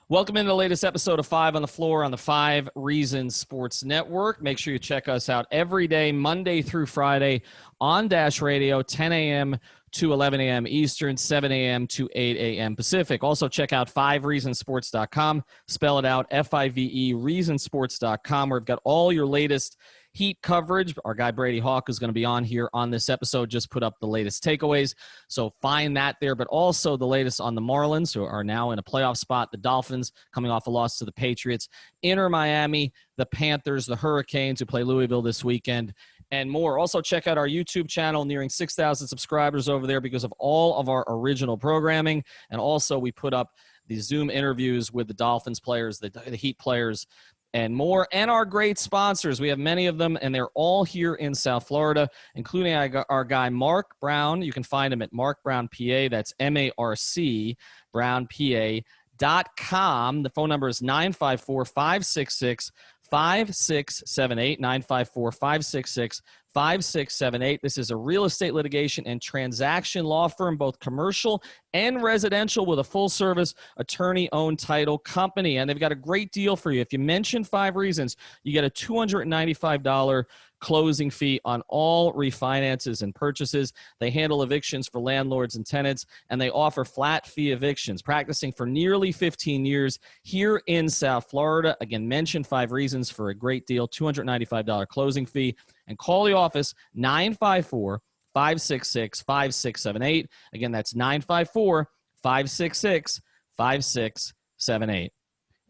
Welcome into the latest episode of 5 on the Floor on the 5 Reasons Sports Network. Make sure you check us out every day, Monday through Friday on Dash Radio, 10 a.m. to 11 a.m. Eastern, 7 a.m. to 8 a.m. Pacific. Also check out 5reasonsports.com. Spell it out, F-I-V-E, reasonsports.com, where we've got all your latest Heat coverage. Our guy Brady Hawk is going to be on here on this episode, just put up the latest takeaways. So find that there, but also the latest on the Marlins, who are now in a playoff spot, the Dolphins coming off a loss to the Patriots, Inter Miami, the Panthers, the Hurricanes, who play Louisville this weekend, and more. Also check out our YouTube channel, nearing 6,000 subscribers over there because of all of our original programming. And also we put up the Zoom interviews with the Dolphins players, the Heat players, and more, and our great sponsors. We have many of them, and they're all here in South Florida, including our guy Mark Brown. You can find him at Mark Brown PA. That's M-A-R-C, BrownPA.com. The phone number is 954-566-5678, 954-566-5678. This is a real estate litigation and transaction law firm, both commercial and residential, with a full-service attorney-owned title company. And they've got a great deal for you. If you mention 5 Reasons, you get a $295 closing fee on all refinances and purchases. They handle evictions for landlords and tenants, and they offer flat fee evictions. Practicing for nearly 15 years here in South Florida. Again, mention 5 Reasons for a great deal, $295 closing fee. And call the office, 954-566-5678. Again, that's 954-566-5678.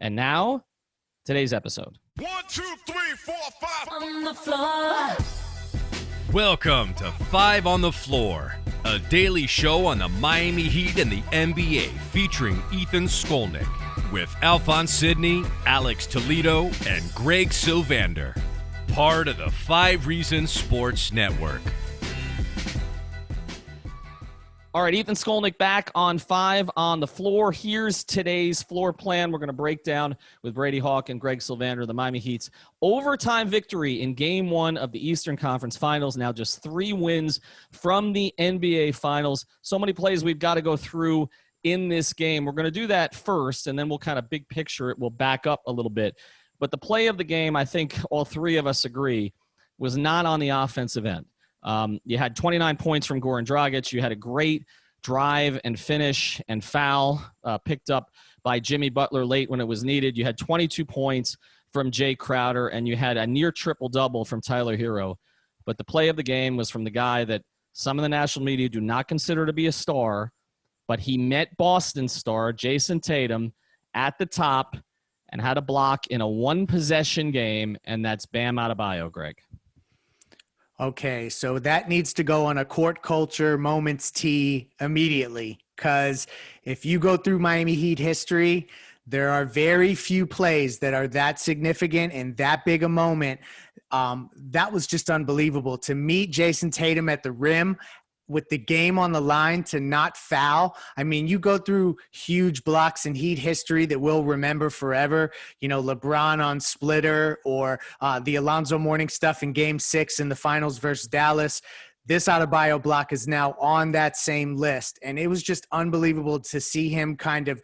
And now, today's episode. 1, 2, 3, 4, 5 on the floor. Welcome to 5 on the Floor, a daily show on the Miami Heat and the NBA featuring Ethan Skolnick with Alphonse Sidney, Alex Toledo, and Greg Sylvander. Part of the 5 Reasons Sports Network. All right, Ethan Skolnick back on 5 on the Floor. Here's today's floor plan. We're going to break down with Brady Hawk and Greg Sylvander the Miami Heat's overtime victory in Game 1 of the Eastern Conference Finals. Now just 3 wins from the NBA Finals. So many plays we've got to go through in this game. We're going to do that first, and then we'll kind of big picture it. We'll back up a little bit. But the play of the game, I think all 3 of us agree, was not on the offensive end. You had 29 points from Goran Dragic. You had a great drive and finish and foul picked up by Jimmy Butler late when it was needed. You had 22 points from Jae Crowder, and you had a near triple-double from Tyler Herro. But the play of the game was from the guy that some of the national media do not consider to be a star, but he met Boston star Jayson Tatum at the top and had a block in a 1-possession game, and that's Bam Adebayo, Greg. Okay, so that needs to go on a court culture moments tee immediately, because if you go through Miami Heat history, there are very few plays that are that significant and that big a moment. That was just unbelievable. To meet Jayson Tatum at the rim with the game on the line, to not foul. I mean, you go through huge blocks in Heat history that we'll remember forever. You know, LeBron on Splitter, or the Alonzo Mourning stuff in Game 6 in the finals versus Dallas. This Adebayo block is now on that same list. And it was just unbelievable to see him kind of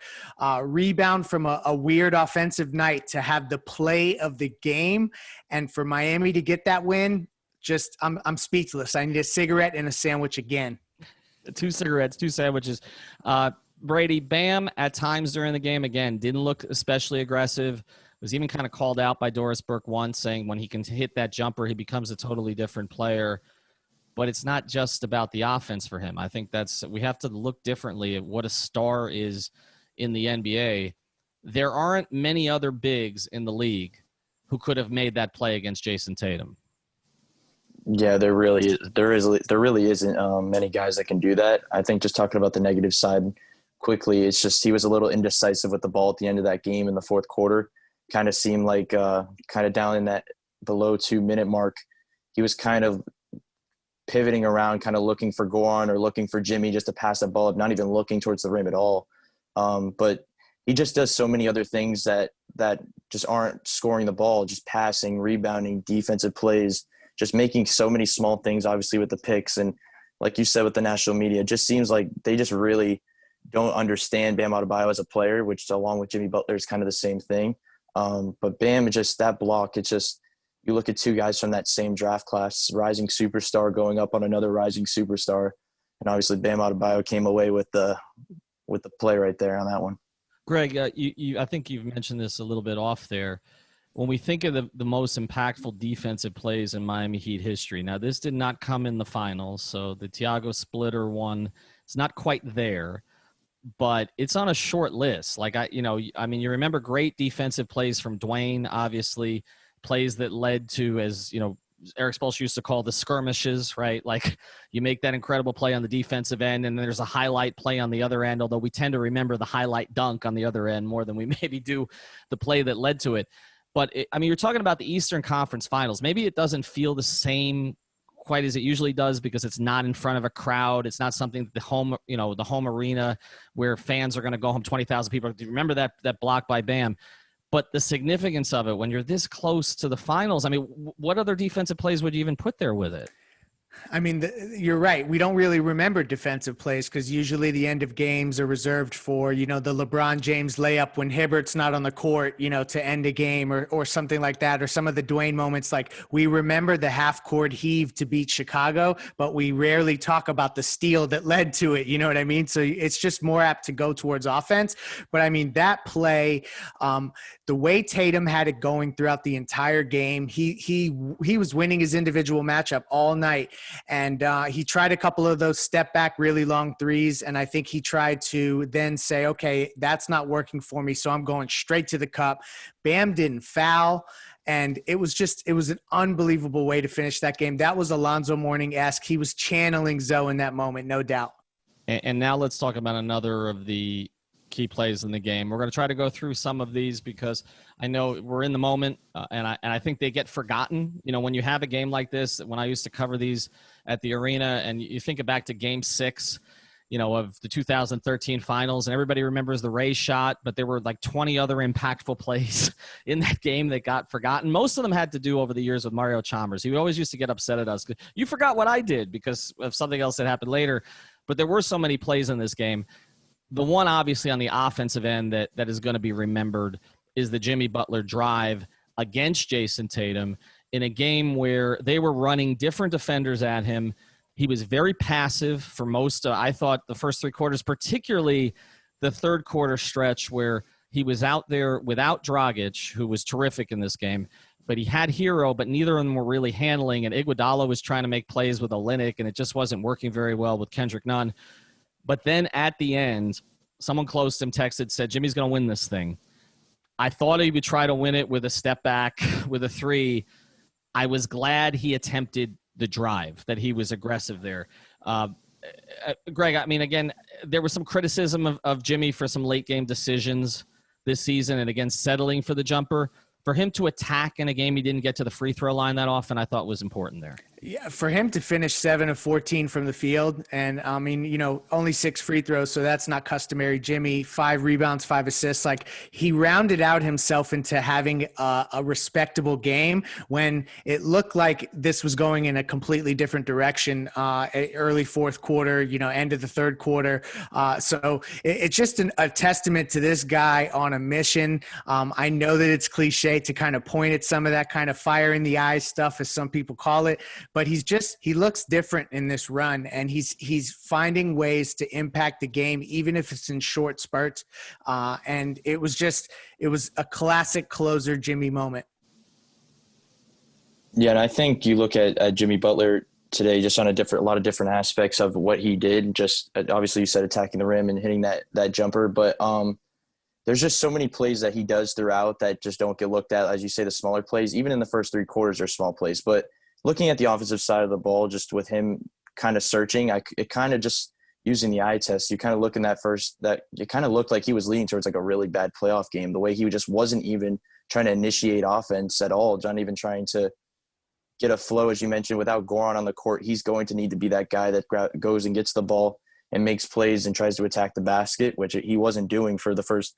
rebound from a weird offensive night to have the play of the game. And for Miami to get that win, just I'm speechless. I need a cigarette and a sandwich again. 2 cigarettes, 2 sandwiches. Brady, Bam at times during the game, again, didn't look especially aggressive. Was even kind of called out by Doris Burke once, saying when he can hit that jumper, he becomes a totally different player. But it's not just about the offense for him. I think we have to look differently at what a star is in the NBA. There aren't many other bigs in the league who could have made that play against Jayson Tatum. Yeah, there really isn't many guys that can do that. I think just talking about the negative side quickly, it's just he was a little indecisive with the ball at the end of that game in the fourth quarter. Kind of seemed like kind of down in that below 2-minute mark. He was kind of pivoting around, kind of looking for Goran or looking for Jimmy just to pass that ball up, not even looking towards the rim at all. But he just does so many other things that just aren't scoring the ball, just passing, rebounding, defensive plays, just making so many small things, obviously, with the picks. And like you said with the national media, it just seems like they just really don't understand Bam Adebayo as a player, which along with Jimmy Butler is kind of the same thing. But Bam, just that block, it's just you look at two guys from that same draft class, rising superstar going up on another rising superstar, and obviously Bam Adebayo came away with the play right there on that one. Greg, I think you've mentioned this a little bit off there. When we think of the most impactful defensive plays in Miami Heat history, now this did not come in the finals, so the Thiago Splitter one is not quite there, but it's on a short list. Like you remember great defensive plays from Dwayne, obviously, plays that led to, as you know, Eric Spoelstra used to call the skirmishes, right? Like you make that incredible play on the defensive end, and there's a highlight play on the other end, although we tend to remember the highlight dunk on the other end more than we maybe do the play that led to it. But, you're talking about the Eastern Conference Finals. Maybe it doesn't feel the same quite as it usually does because it's not in front of a crowd. It's not something that the home arena where fans are going to go home, 20,000 people. Do you remember that block by Bam? But the significance of it when you're this close to the finals, what other defensive plays would you even put there with it? You're right. We don't really remember defensive plays because usually the end of games are reserved for, the LeBron James layup when Hibbert's not on the court, to end a game or something like that, or some of the Dwayne moments. Like we remember the half court heave to beat Chicago, but we rarely talk about the steal that led to it. You know what I mean? So it's just more apt to go towards offense. But that play, the way Tatum had it going throughout the entire game, he was winning his individual matchup all night. And he tried a couple of those step back, really long threes. And I think he tried to then say, okay, that's not working for me, so I'm going straight to the cup. Bam didn't foul. And it was an unbelievable way to finish that game. That was Alonzo Mourning-esque. He was channeling Zoe in that moment, no doubt. And now let's talk about another of the key plays in the game. We're going to try to go through some of these because I know we're in the moment, and I think they get forgotten. When you have a game like this, when I used to cover these at the arena, and you think back to Game 6, of the 2013 finals, and everybody remembers the Ray shot, but there were like 20 other impactful plays in that game that got forgotten. Most of them had to do over the years with Mario Chalmers. He always used to get upset at us. You forgot what I did because of something else that happened later. But there were so many plays in this game. The one, obviously, on the offensive end that is going to be remembered is the Jimmy Butler drive against Jayson Tatum in a game where they were running different defenders at him. He was very passive for most I thought, the first three quarters, particularly the third quarter stretch where he was out there without Dragic, who was terrific in this game. But he had Herro, but neither of them were really handling. And Iguodala was trying to make plays with Olynyk, and it just wasn't working very well with Kendrick Nunn. But then at the end, someone close to him said, Jimmy's going to win this thing. I thought he would try to win it with a step back, with a three. I was glad he attempted the drive, that he was aggressive there. Greg, again, there was some criticism of Jimmy for some late game decisions this season and, again, settling for the jumper. For him to attack in a game he didn't get to the free throw line that often, I thought was important there. Yeah, for him to finish 7 of 14 from the field, and only 6 free throws, so that's not customary. Jimmy, 5 rebounds, 5 assists. Like, he rounded out himself into having a respectable game when it looked like this was going in a completely different direction. Early fourth quarter, end of the third quarter. So it's just a testament to this guy on a mission. I know that it's cliche to kind of point at some of that kind of fire in the eyes stuff, as some people call it. But he looks different in this run, and he's finding ways to impact the game, even if it's in short spurts. And it was a classic closer Jimmy moment. Yeah, and I think you look at Jimmy Butler today just on a lot of different aspects of what he did. Just obviously you said attacking the rim and hitting that jumper, but there's just so many plays that he does throughout that just don't get looked at. As you say, the smaller plays, even in the first 3 quarters, are small plays, but looking at the offensive side of the ball, just with him kind of searching, it kind of just using the eye test, you kind of look in that it kind of looked like he was leading towards like a really bad playoff game. The way he just wasn't even trying to initiate offense at all, not even trying to get a flow, as you mentioned, without Goran on the court. He's going to need to be that guy that goes and gets the ball and makes plays and tries to attack the basket, which he wasn't doing for the first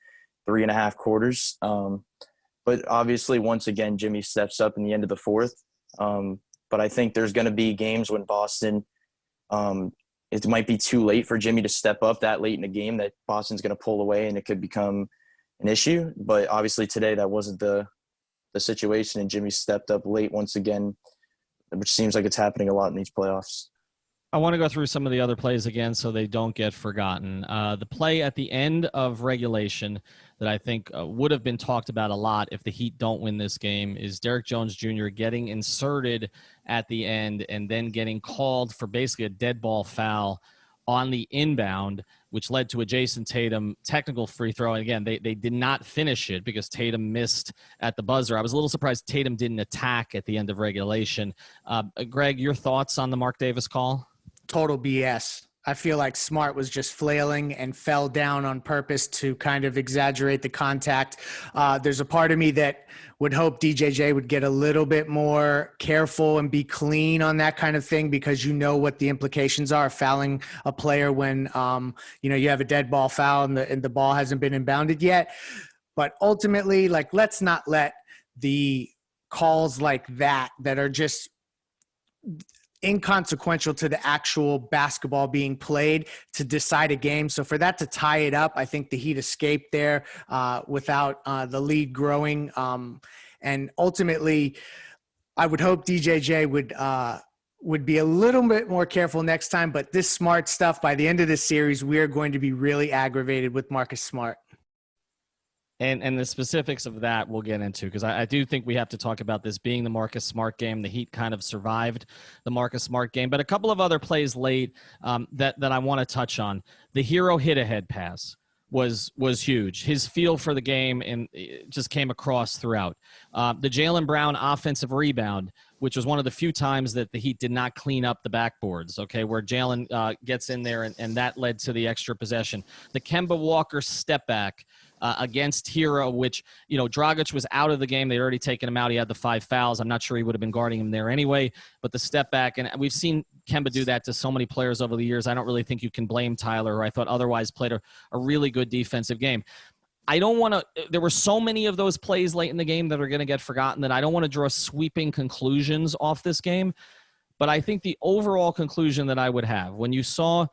3.5 quarters. But obviously, once again, Jimmy steps up in the end of the fourth. But I think there's going to be games when Boston, in it might be too late for Jimmy to step up that late in the game, that Boston's going to pull away and it could become an issue. But obviously today that wasn't the situation, and Jimmy stepped up late once again, which seems like it's happening a lot in these playoffs. I want to go through some of the other plays again so they don't get forgotten. The play at the end of regulation that I think would have been talked about a lot if the Heat don't win this game is Derrick Jones Jr. getting inserted at the end and then getting called for basically a dead ball foul on the inbound, which led to a Jayson Tatum technical free throw. And again, they did not finish it because Tatum missed at the buzzer. I was a little surprised Tatum didn't attack at the end of regulation. Greg, your thoughts on the Mark Davis call? Total BS. I feel like Smart was just flailing and fell down on purpose to kind of exaggerate the contact. There's a part of me that would hope DJJ would get a little bit more careful and be clean on that kind of thing, because you know what the implications are of fouling a player when, you have a dead ball foul and the ball hasn't been inbounded yet. But ultimately, let's not let the calls like that are just inconsequential to the actual basketball being played to decide a game. So for that to tie it up, I think the Heat escaped there without the lead growing. And ultimately, I would hope DJJ would be a little bit more careful next time. But this Smart stuff, by the end of this series, we are going to be really aggravated with Marcus Smart. And the specifics of that we'll get into, because I do think we have to talk about this being the Marcus Smart game. The Heat kind of survived the Marcus Smart game. But a couple of other plays late that I want to touch on. The Herro hit-ahead pass was huge. His feel for the game and it just came across throughout. The Jaylen Brown offensive rebound, which was one of the few times that the Heat did not clean up the backboards, where Jaylen gets in there and that led to the extra possession. The Kemba Walker step back against Herro, which, Dragic was out of the game. They'd already taken him out. He had the 5 fouls. I'm not sure he would have been guarding him there anyway, but the step back, and we've seen Kemba do that to so many players over the years. I don't really think you can blame Tyler, who I thought otherwise played a really good defensive game. I don't want to – there were so many of those plays late in the game that are going to get forgotten that I don't want to draw sweeping conclusions off this game. But I think the overall conclusion that I would have, when you saw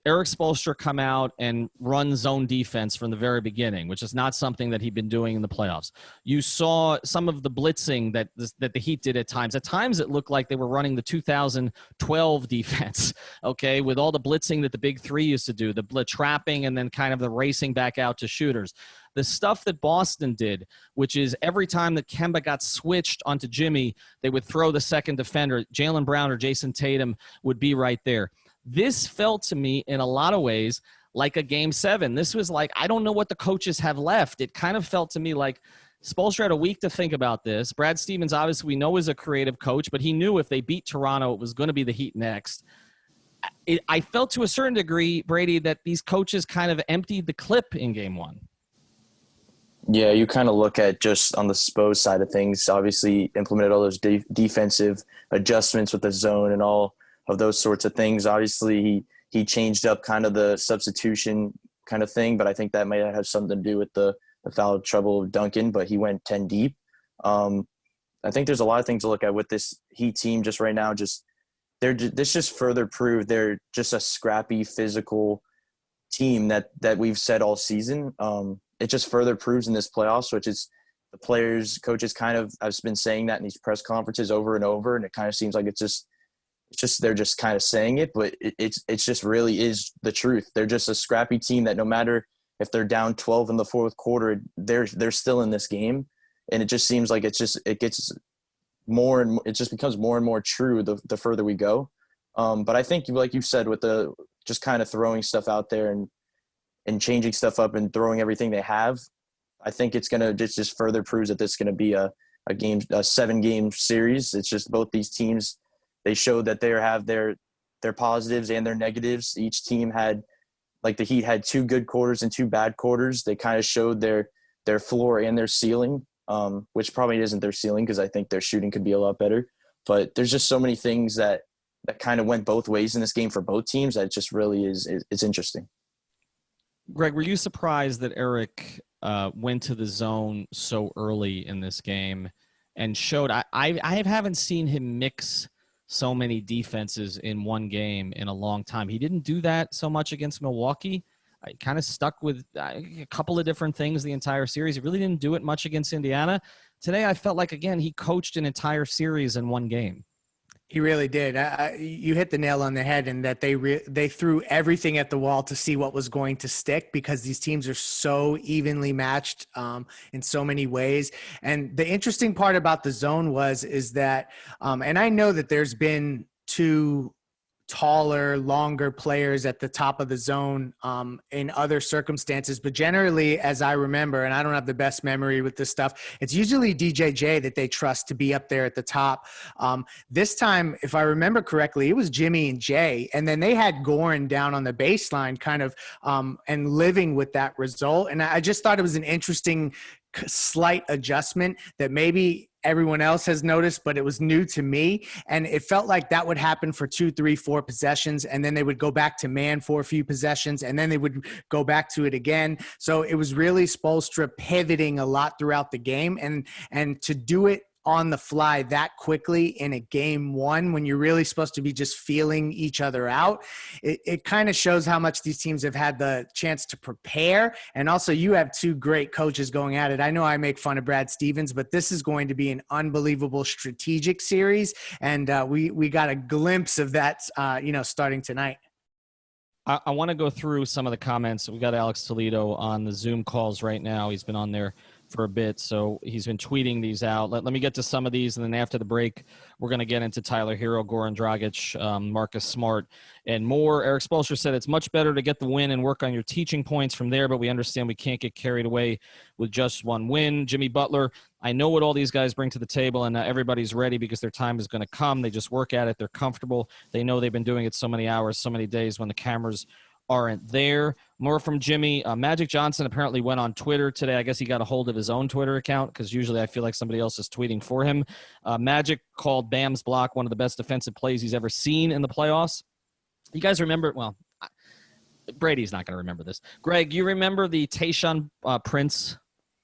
Erik Spoelstra come out and run zone defense from the very beginning, which is not something that he'd been doing in the playoffs. You saw some of the blitzing that the Heat did at times. At times it looked like they were running the 2012 defense, with all the blitzing that the big three used to do, the trapping and then kind of the racing back out to shooters. The stuff that Boston did, which is every time that Kemba got switched onto Jimmy, they would throw the second defender. Jaylen Brown or Jayson Tatum would be right there. This felt to me in a lot of ways like a Game 7. This was like, I don't know what the coaches have left. It kind of felt to me like Spoelstra had a week to think about this. Brad Stevens, obviously, we know is a creative coach, but he knew if they beat Toronto, it was going to be the Heat next. I felt to a certain degree, Brady, that these coaches kind of emptied the clip in Game 1. Yeah, you kind of look at just on the Spurs side of things, obviously implemented all those defensive adjustments with the zone and all of those sorts of things. Obviously, he changed up kind of the substitution kind of thing, but I think that might have something to do with the foul trouble of Duncan, but he went 10 deep. I think there's a lot of things to look at with this Heat team just right now. This just further proved they're just a scrappy, physical team that we've said all season. It just further proves in this playoffs, which is the players, coaches kind of have been saying that in these press conferences over and over, and it kind of seems like it's just they're just kind of saying it, but it's just really is the truth. They're just a scrappy team that no matter if they're down 12 in the fourth quarter, they're still in this game, and it just seems like it gets more and it just becomes more and more true the further we go. But I think, like you said, with the just kind of throwing stuff out there and changing stuff up and throwing everything they have, I think it's gonna just further proves that this is gonna be a 7-game series. It's just both these teams. They showed that they have their positives and their negatives. Each team had, like the Heat had 2 good quarters and 2 bad quarters. They kind of showed their floor and their ceiling, which probably isn't their ceiling because I think their shooting could be a lot better. But there's just so many things that kind of went both ways in this game for both teams that it just really it's interesting. Greg, were you surprised that Erik went to the zone so early in this game and showed – I haven't seen him mix so many defenses in one game in a long time. He didn't do that so much against Milwaukee. I kind of stuck with a couple of different things the entire series. He really didn't do it much against Indiana. Today, I felt like, again, he coached an entire series in one game. He really did. You hit the nail on the head in that they threw everything at the wall to see what was going to stick, because these teams are so evenly matched in so many ways. And the interesting part about the zone is that, and I know that there's been two taller, longer players at the top of the zone in other circumstances. But generally, as I remember, and I don't have the best memory with this stuff, it's usually DJJ that they trust to be up there at the top. This time, if I remember correctly, it was Jimmy and Jay. And then they had Goran down on the baseline kind of and living with that result. And I just thought it was an interesting slight adjustment that maybe everyone else has noticed, but it was new to me. And it felt like that would happen for 2, 3, 4 possessions. And then they would go back to man for a few possessions, and then they would go back to it again. So it was really Spoelstra pivoting a lot throughout the game, and to do it on the fly that quickly in a game one, when you're really supposed to be just feeling each other out, it kind of shows how much these teams have had the chance to prepare. And also, you have two great coaches going at it. I know I make fun of Brad Stevens, but this is going to be an unbelievable strategic series. And we got a glimpse of that, starting tonight. I want to go through some of the comments. We got Alex Toledo on the Zoom calls right now. He's been on there for a bit, so he's been tweeting these out. Let me get to some of these, and then after the break, we're going to get into Tyler Herro, Goran Dragic, Marcus Smart, and more. Eric Spoelstra said it's much better to get the win and work on your teaching points from there, but we understand we can't get carried away with just one win. Jimmy Butler, I know what all these guys bring to the table, and everybody's ready because their time is going to come. They just work at it. They're comfortable. They know they've been doing it so many hours, so many days when the cameras aren't there. More from Jimmy. Magic Johnson apparently went on Twitter today. I guess he got a hold of his own Twitter account, because usually I feel like somebody else is tweeting for him. Magic called Bam's block one of the best defensive plays he's ever seen in the playoffs. You guys remember? Well, Brady's not going to remember this. Greg, you remember the Tayshaun Prince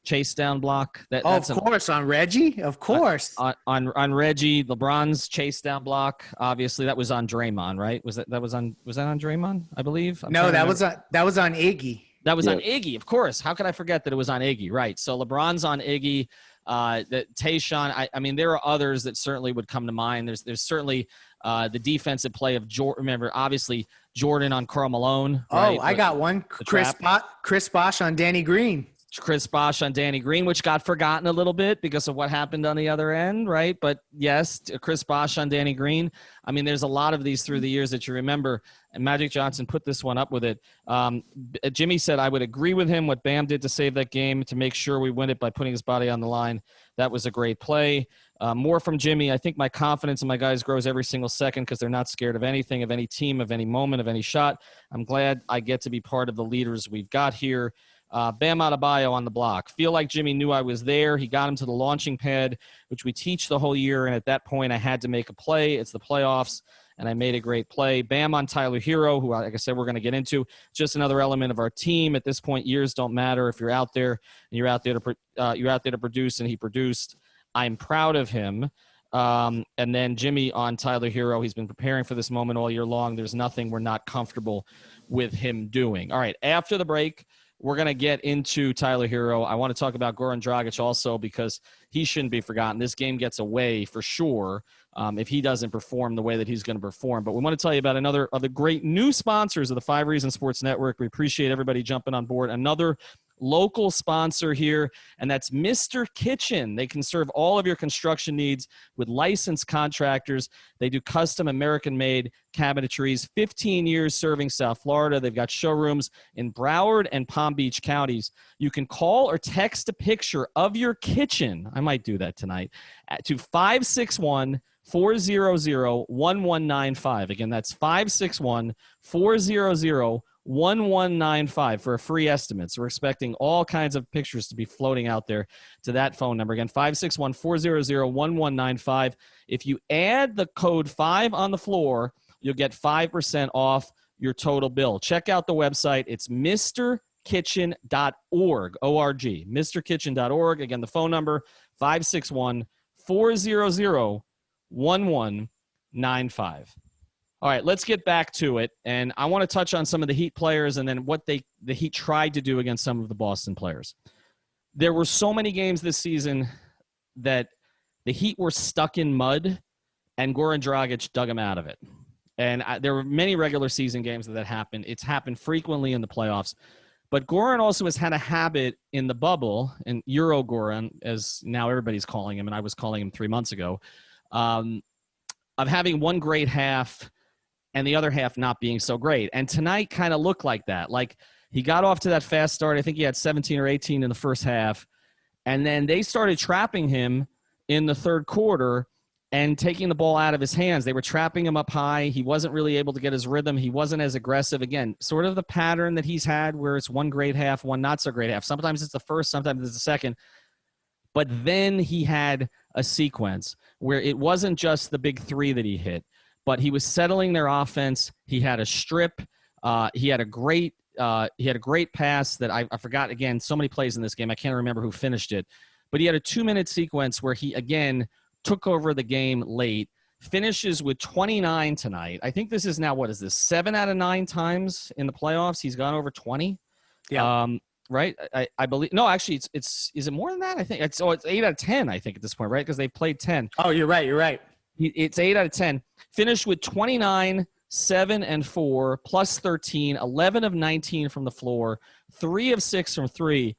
chase down block? Of course, on Reggie. Of course, on Reggie, LeBron's chase down block. Obviously, that was on Draymond, right? Was that on Draymond? I believe. No, that was on Iggy. That was on Iggy, of course. How could I forget that it was on Iggy? Right. So LeBron's on Iggy. That Tayshaun. I mean, there are others that certainly would come to mind. There's certainly the defensive play of Jordan. Remember, obviously Jordan on Karl Malone. Right? I got one. Chris Bosh on Danny Green. Chris Bosh on Danny Green, which got forgotten a little bit because of what happened on the other end, right? But yes, Chris Bosh on Danny Green. I mean, there's a lot of these through the years that you remember, and Magic Johnson put this one up with it. Jimmy said, I would agree with him what Bam did to save that game to make sure we win it by putting his body on the line. That was a great play. More from Jimmy. I think my confidence in my guys grows every single second because they're not scared of anything, of any team, of any moment, of any shot. I'm glad I get to be part of the leaders we've got here. Bam Adebayo on the block. Feel like Jimmy knew I was there. He got him to the launching pad, which we teach the whole year, and at that point I had to make a play. It's the playoffs, and I made a great play. Bam on Tyler Herro, who, like I said, we're going to get into. Just another element of our team. At this point, years don't matter. If you're out there and you're out there to produce, and he produced, I'm proud of him. And then Jimmy on Tyler Herro. He's been preparing for this moment all year long. There's nothing we're not comfortable with him doing. All right, after the break, we're going to get into Tyler Herro. I want to talk about Goran Dragic also, because he shouldn't be forgotten. This game gets away for sure if he doesn't perform the way that he's going to perform. But we want to tell you about another of the great new sponsors of the 5 Reasons Sports Network. We appreciate everybody jumping on board. Another local sponsor here, and that's Mr. Kitchen. They can serve all of your construction needs with licensed contractors. They do custom American-made cabinetries, 15 years serving South Florida. They've got showrooms in Broward and Palm Beach counties. You can call or text a picture of your kitchen. I might do that tonight to 561-400-1195. Again, that's 561-400-1195 for a free estimate. So we're expecting all kinds of pictures to be floating out there to that phone number. Again, 561-400-1195. If you add the code 5 on the floor, you'll get 5% off your total bill. Check out the website. It's mrkitchen.org, O-R-G, mrkitchen.org. Again, the phone number, 561-400-1195. 9-5. All right, let's get back to it. And I want to touch on some of the Heat players and then what the Heat tried to do against some of the Boston players. There were so many games this season that the Heat were stuck in mud, and Goran Dragic dug them out of it. And there were many regular season games that happened. It's happened frequently in the playoffs. But Goran also has had a habit in the bubble, and Euro Goran, as now everybody's calling him, and I was calling him 3 months ago, of having one great half and the other half not being so great. And tonight kind of looked like that. Like, he got off to that fast start. I think he had 17 or 18 in the first half. And then they started trapping him in the third quarter and taking the ball out of his hands. They were trapping him up high. He wasn't really able to get his rhythm. He wasn't as aggressive. Again, sort of the pattern that he's had where it's one great half, one not so great half. Sometimes it's the first, sometimes it's the second. But then he had a sequence where it wasn't just the big three that he hit, but he was settling their offense. He had a strip. He had a great pass that I forgot, again, so many plays in this game. I can't remember who finished it. But he had a 2-minute sequence where he, again, took over the game late, finishes with 29 tonight. I think this is now, what is this, 7 out of 9 times in the playoffs he's gone over 20? Yeah. Right? I believe. No, actually, is it more than that? I think it's 8 out of 10, I think, at this point, right? Because they played 10. Oh, you're right. It's 8 out of 10. Finished with 29, 7 and 4, plus 13, 11 of 19 from the floor, 3 of 6 from 3,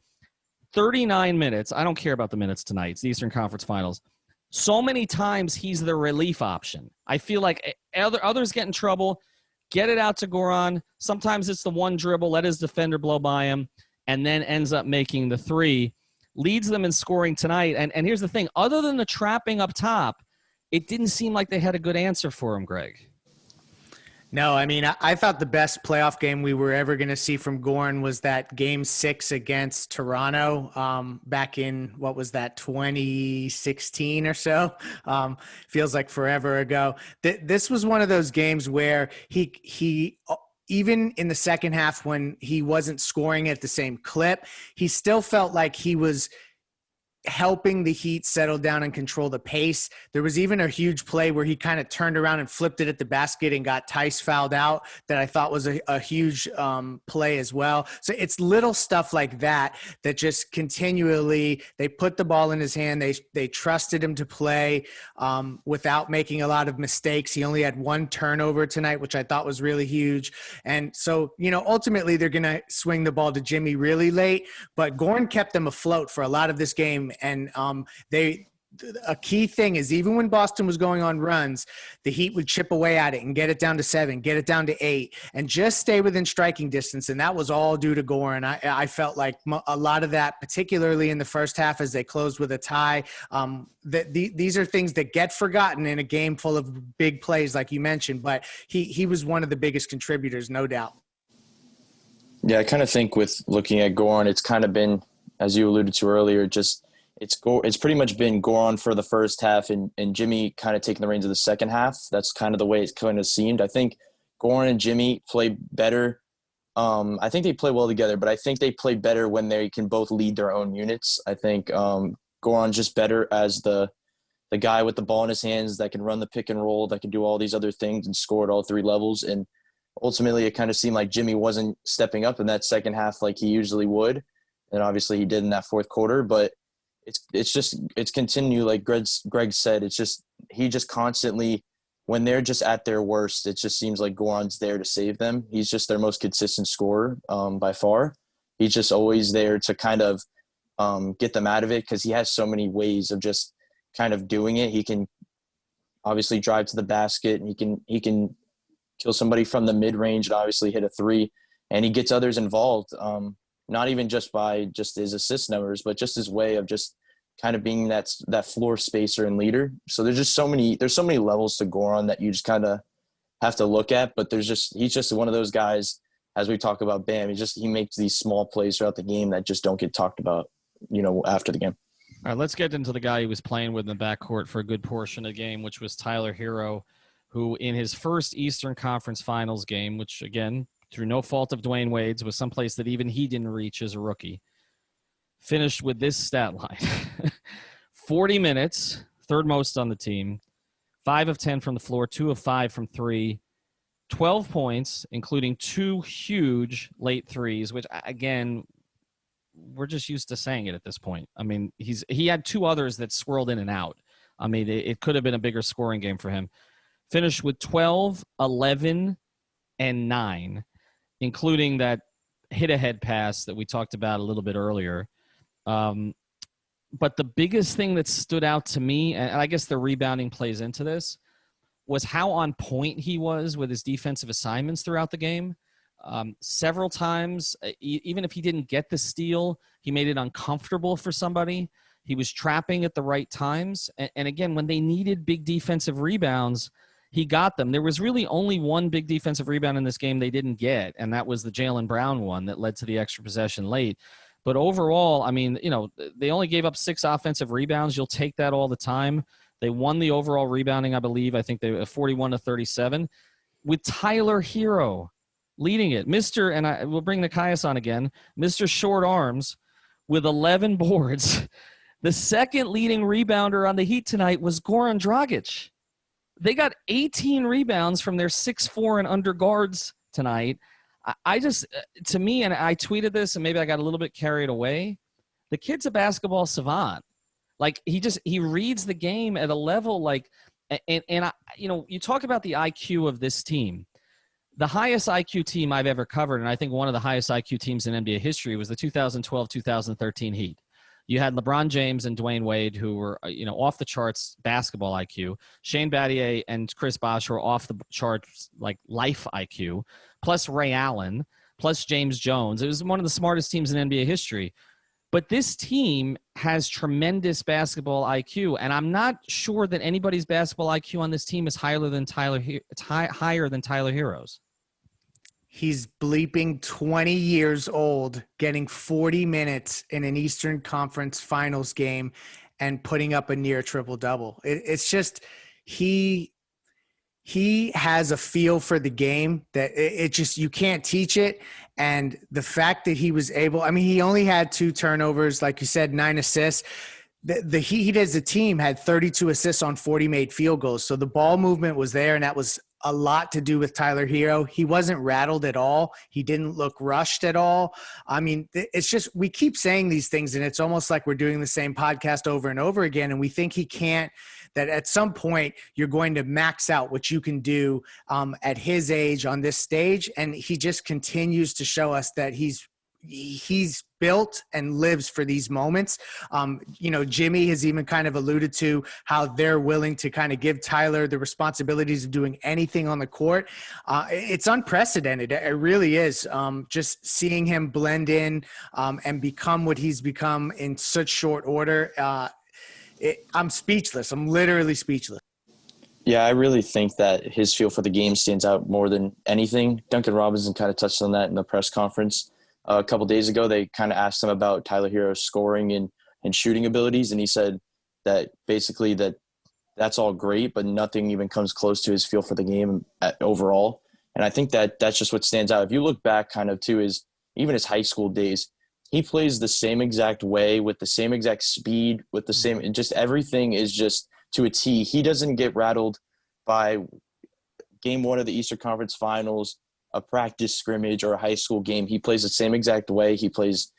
39 minutes. I don't care about the minutes tonight. It's the Eastern Conference Finals. So many times he's the relief option. I feel like others get in trouble, get it out to Goran. Sometimes it's the one dribble, let his defender blow by him, and then ends up making the three. Leads them in scoring tonight. And here's the thing. Other than the trapping up top, it didn't seem like they had a good answer for him, Greg. No, I mean, I thought the best playoff game we were ever going to see from Goran was that Game 6 against Toronto back in, what was that, 2016 or so? Feels like forever ago. This was one of those games where he even in the second half when he wasn't scoring at the same clip, he still felt like he was helping the Heat settle down and control the pace. There was even a huge play where he kind of turned around and flipped it at the basket and got Tice fouled out that I thought was a huge play as well. So it's little stuff like that just continually, they put the ball in his hand. They trusted him to play without making a lot of mistakes. He only had 1 turnover tonight, which I thought was really huge. And so, ultimately they're going to swing the ball to Jimmy really late, but Goran kept them afloat for a lot of this game. And a key thing is even when Boston was going on runs, the Heat would chip away at it and get it down to 7, get it down to 8, and just stay within striking distance. And that was all due to Goran. I felt like a lot of that, particularly in the first half as they closed with a tie, these are things that get forgotten in a game full of big plays like you mentioned. But he was one of the biggest contributors, no doubt. Yeah, I kind of think with looking at Goran, it's kind of been, as you alluded to earlier, just it's pretty much been Goran for the first half and Jimmy kind of taking the reins of the second half. That's kind of the way it's kind of seemed. I think Goran and Jimmy play better. I think they play well together, but I think they play better when they can both lead their own units. I think Goran's just better as the guy with the ball in his hands that can run the pick and roll, that can do all these other things and score at all 3 levels. And ultimately it kind of seemed like Jimmy wasn't stepping up in that second half like he usually would. And obviously he did in that fourth quarter, but it's continue, like Greg said, he just constantly, when they're just at their worst, it just seems like Goran's there to save them. He's just their most consistent scorer by far. He's just always there to kind of get them out of it because he has so many ways of just kind of doing it. He can obviously drive to the basket and he can kill somebody from the mid-range and obviously hit a 3, and he gets others involved. Not even just by just his assist numbers, but just his way of just kind of being that floor spacer and leader. So there's so many levels to Goran that you just kind of have to look at, but he's just one of those guys, as we talk about Bam, he makes these small plays throughout the game that just don't get talked about, after the game. All right, let's get into the guy he was playing with in the backcourt for a good portion of the game, which was Tyler Herro, who in his first Eastern Conference Finals game, which again, through no fault of Dwayne Wade's, was someplace that even he didn't reach as a rookie, finished with this stat line. 40 minutes, third most on the team, 5 of 10 from the floor, 2 of 5 from 3, 12 points, including 2 huge late threes, which, again, we're just used to saying it at this point. I mean, he had 2 others that swirled in and out. I mean, it could have been a bigger scoring game for him. Finished with 12, 11, and 9, including that hit-ahead pass that we talked about a little bit earlier. But the biggest thing that stood out to me, and I guess the rebounding plays into this, was how on point he was with his defensive assignments throughout the game. Several times, even if he didn't get the steal, he made it uncomfortable for somebody. He was trapping at the right times. And again, when they needed big defensive rebounds, he got them. There was really only one big defensive rebound in this game they didn't get, and that was the Jaylen Brown one that led to the extra possession late. But overall, I mean, they only gave up 6 offensive rebounds. You'll take that all the time. They won the overall rebounding, I believe. I think they were 41-37 with Tyler Herro leading it. We'll bring Nikias on again, Mr. Short Arms with 11 boards. The second leading rebounder on the Heat tonight was Goran Dragic. They got 18 rebounds from their 6'4" and under guards tonight. To me, and I tweeted this, and maybe I got a little bit carried away, the kid's a basketball savant. Like, he reads the game at a level like, you talk about the IQ of this team. The highest IQ team I've ever covered, and I think one of the highest IQ teams in NBA history, was the 2012-2013 Heat. You had LeBron James and Dwayne Wade, who were, off the charts basketball IQ. Shane Battier and Chris Bosh were off the charts, like, life IQ, plus Ray Allen, plus James Jones. It was one of the smartest teams in NBA history. But this team has tremendous basketball IQ, and I'm not sure that anybody's basketball IQ on this team is higher than Tyler Herro's. He's bleeping 20 years old, getting 40 minutes in an Eastern Conference Finals game and putting up a near triple-double. It's just he has a feel for the game that you can't teach it. And the fact that he was able – he only had 2 turnovers, like you said, 9 assists. The Heat as a team had 32 assists on 40 made field goals. So the ball movement was there, and that was a lot to do with Tyler Herro. He wasn't rattled at all. He didn't look rushed at all. It's just, we keep saying these things, and it's almost like we're doing the same podcast over and over again. And we think he can't, that at some point you're going to max out what you can do at his age on this stage. And he just continues to show us that he's built and lives for these moments. Jimmy has even kind of alluded to how they're willing to kind of give Tyler the responsibilities of doing anything on the court. It's unprecedented. It really is. Just seeing him blend in and become what he's become in such short order. I'm speechless. I'm literally speechless. Yeah, I really think that his feel for the game stands out more than anything. Duncan Robinson kind of touched on that in the press conference. A couple days ago, they kind of asked him about Tyler Herro's scoring and shooting abilities, and he said that basically that's all great, but nothing even comes close to his feel for the game overall. And I think that's just what stands out. If you look back kind of to even his high school days, he plays the same exact way with the same exact speed, with the same – just everything is just to a T. He doesn't get rattled by game 1 of the Eastern Conference Finals, a practice scrimmage, or a high school game. He plays the same exact way. He plays,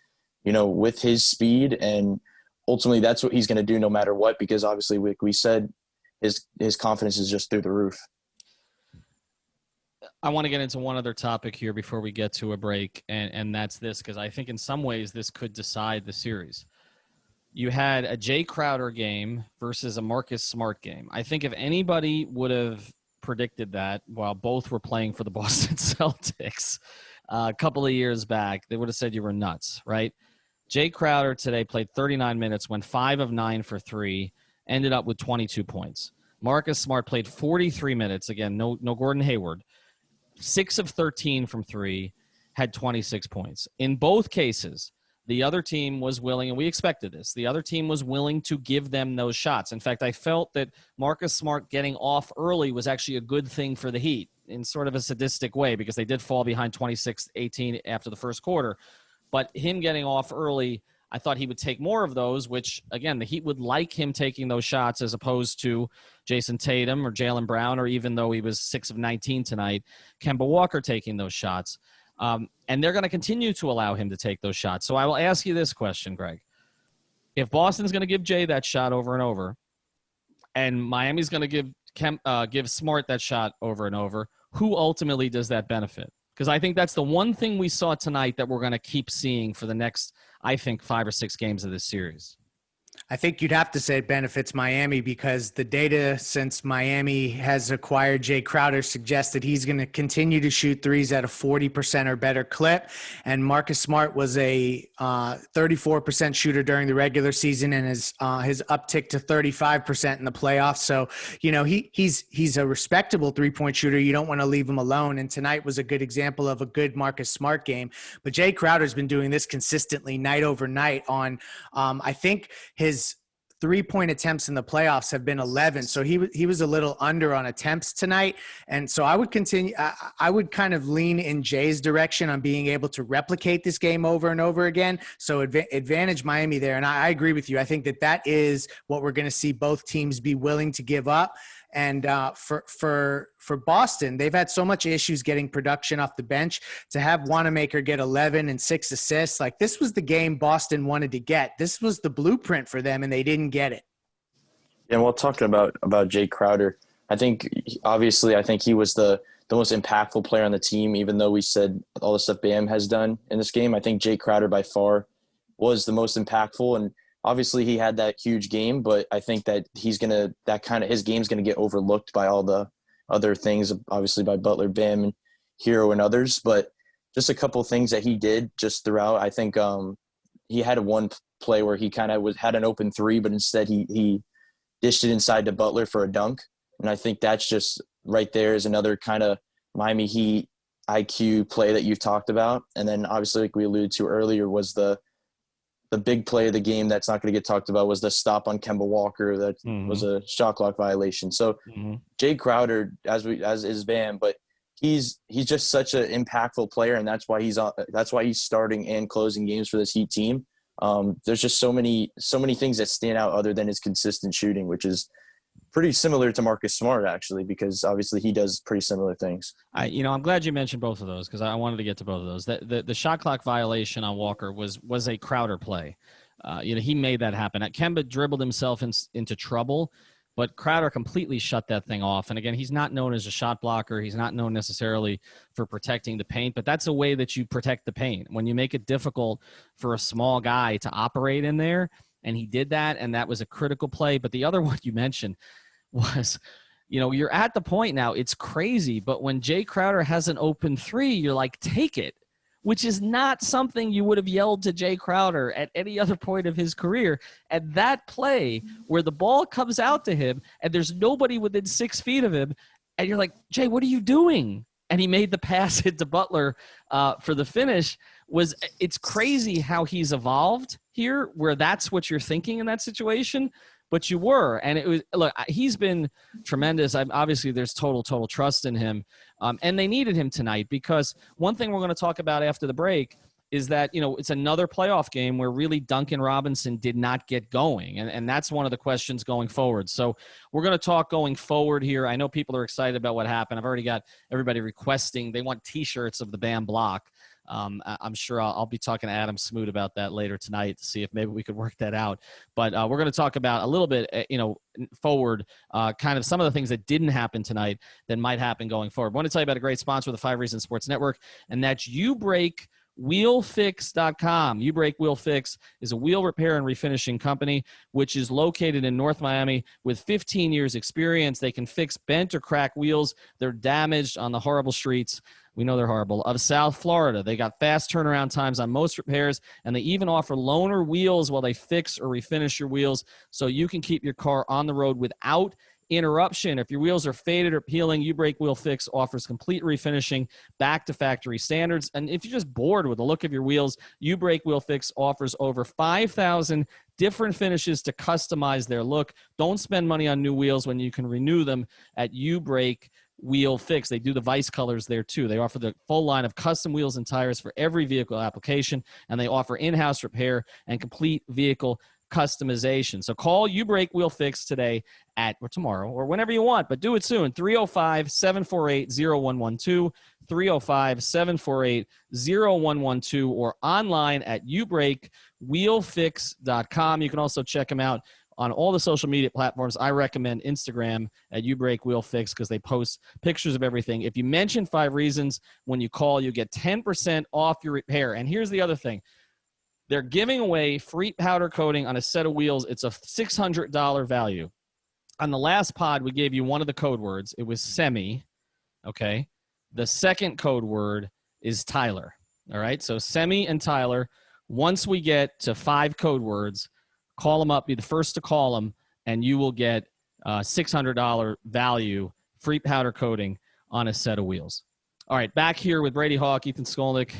with his speed, and ultimately that's what he's going to do no matter what, because obviously, like we said, his confidence is just through the roof. I want to get into one other topic here before we get to a break, and that's this, because I think in some ways this could decide the series. You had a Jae Crowder game versus a Marcus Smart game. I think if anybody would have predicted that while both were playing for the Boston Celtics a couple of years back, they would have said you were nuts, right? Jae Crowder today played 39 minutes, went 5 of 9 for 3, ended up with 22 points. Marcus Smart played 43 minutes. Again, no Gordon Hayward. 6 of 13 from 3, had 26 points. In both cases, the other team was willing, and we expected this, the other team was willing to give them those shots. In fact, I felt that Marcus Smart getting off early was actually a good thing for the Heat in sort of a sadistic way, because they did fall behind 26-18 after the first quarter. But him getting off early, I thought he would take more of those, which, again, the Heat would like him taking those shots as opposed to Jayson Tatum or Jaylen Brown, or even though he was 6 of 19 tonight, Kemba Walker taking those shots. And they're going to continue to allow him to take those shots. So I will ask you this question, Greg. If Boston's going to give Jay that shot over and over, and Miami's going to give Smart that shot over and over, who ultimately does that benefit? Because I think that's the one thing we saw tonight that we're going to keep seeing for the next, I think, 5 or 6 games of this series. I think you'd have to say it benefits Miami because the data since Miami has acquired Jae Crowder suggests that he's going to continue to shoot threes at a 40% or better clip. And Marcus Smart was a 34% shooter during the regular season and his uptick to 35% in the playoffs. So, he's a respectable 3-point shooter. You don't want to leave him alone. And tonight was a good example of a good Marcus Smart game. But Jae Crowder's been doing this consistently night over night on, I think his 3-point attempts in the playoffs have been 11. So he was a little under on attempts tonight. And so I would continue. I would kind of lean in Jay's direction on being able to replicate this game over and over again. So advantage Miami there. And I agree with you. I think that is what we're going to see both teams be willing to give up. And for Boston, they've had so much issues getting production off the bench. To have Wanamaker get 11 and 6 assists, like this was the game Boston wanted to get. This was the blueprint for them, and they didn't get it. And while talking about Jae Crowder, I think he was the most impactful player on the team, even though we said all the stuff Bam has done in this game. I think Jae Crowder by far was the most impactful, and obviously he had that huge game, but I think that his game's going to get overlooked by all the other things, obviously by Butler, Bam, and Herro and others. But just a couple of things that he did just throughout. I think he had one play where he kind of had an open 3, but instead he dished it inside to Butler for a dunk. And I think that's just right there is another kind of Miami Heat IQ play that you've talked about. And then obviously, like we alluded to earlier, was the big play of the game that's not going to get talked about was the stop on Kemba Walker that was a shot clock violation. So Jae Crowder, as is Bam, but he's just such an impactful player, and that's why he's starting and closing games for this Heat team. There's just so many things that stand out other than his consistent shooting, which is pretty similar to Marcus Smart, actually, because obviously he does pretty similar things. I'm glad you mentioned both of those because I wanted to get to both of those. The shot clock violation on Walker was a Crowder play. He made that happen. Kemba dribbled himself into trouble, but Crowder completely shut that thing off. And again, he's not known as a shot blocker. He's not known necessarily for protecting the paint, but that's a way that you protect the paint. When you make it difficult for a small guy to operate in there, and he did that, and that was a critical play. But the other one you mentioned was, you're at the point now, it's crazy, but when Jae Crowder has an open 3, you're like, take it, which is not something you would have yelled to Jae Crowder at any other point of his career. At that play where the ball comes out to him and there's nobody within 6 feet of him, and you're like, Jay, what are you doing? And he made the pass into Butler for the finish. It's crazy how he's evolved here, where that's what you're thinking in that situation, but you were. And it was, look, he's been tremendous. Obviously, there's total trust in him, and they needed him tonight because one thing we're going to talk about after the break is that, it's another playoff game where really Duncan Robinson did not get going. And that's one of the questions going forward. So we're going to talk going forward here. I know people are excited about what happened. I've already got everybody requesting. They want T-shirts of the Bam block. I'm sure I'll be talking to Adam Smoot about that later tonight to see if maybe we could work that out. But we're going to talk about a little bit, forward, kind of some of the things that didn't happen tonight that might happen going forward. I want to tell you about a great sponsor of the 5 Reasons Sports Network, and that's YouBreakWheelFix.com. YouBreak Wheel Fix is a wheel repair and refinishing company, which is located in North Miami with 15 years experience. They can fix bent or cracked wheels. They're damaged on the horrible streets. We know they're horrible. Of South Florida. They got fast turnaround times on most repairs, and they even offer loaner wheels while they fix or refinish your wheels so you can keep your car on the road without interruption. If your wheels are faded or peeling, YouBreak Wheel Fix offers complete refinishing back to factory standards. And if you're just bored with the look of your wheels, YouBreak Wheel Fix offers over 5,000 different finishes to customize their look. Don't spend money on new wheels when you can renew them at YouBreak Wheel Fix. They do the Vice colors there too. They offer the full line of custom wheels and tires for every vehicle application, and they offer in-house repair and complete vehicle customization. So call U-Brake Wheel Fix today or tomorrow or whenever you want, but do it soon. 305-748-0112, 305-748-0112, or online at ubrakewheelfix.com. You can also check them out on all the social media platforms. I recommend Instagram at U-Brake Wheel Fix because they post pictures of everything. If you mention 5 Reasons when you call, you get 10% off your repair. And here's the other thing. They're giving away free powder coating on a set of wheels. It's a $600 value. On the last pod, we gave you one of the code words. It was semi, okay? The second code word is Tyler, all right? So semi and Tyler, once we get to 5 code words, call them up, be the first to call them, and you will get $600 value, free powder coating on a set of wheels. All right, back here with Brady Hawk, Ethan Skolnick,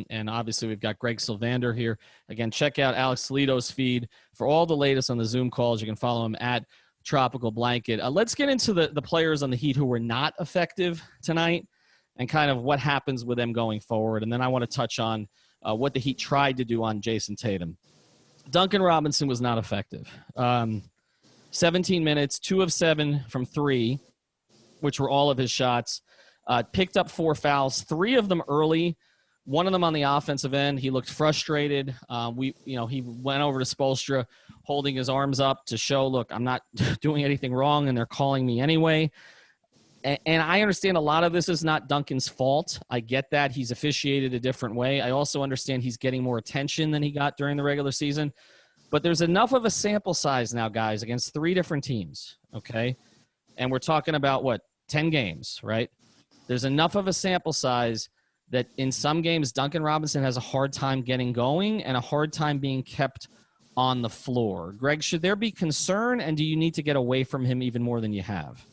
and obviously we've got Greg Sylvander here. Again, check out Alex Toledo's feed for all the latest on the Zoom calls. You can follow him at Tropical Blanket. Let's get into the players on the Heat who were not effective tonight and kind of what happens with them going forward. And then I want to touch on what the Heat tried to do on Jayson Tatum. Duncan Robinson was not effective. 17 minutes, 2 of 7 from 3, which were all of his shots. Picked up 4 fouls, 3 of them early, one of them on the offensive end. He looked frustrated. He went over to Spoelstra holding his arms up to show, look, I'm not doing anything wrong, and they're calling me anyway. And I understand a lot of this is not Duncan's fault. I get that. He's officiated a different way. I also understand he's getting more attention than he got during the regular season. But there's enough of a sample size now, guys, against 3 different teams, okay? And we're talking about, 10 games, right? There's enough of a sample size that in some games Duncan Robinson has a hard time getting going and a hard time being kept on the floor. Greg, should there be concern, and do you need to get away from him even more than you have?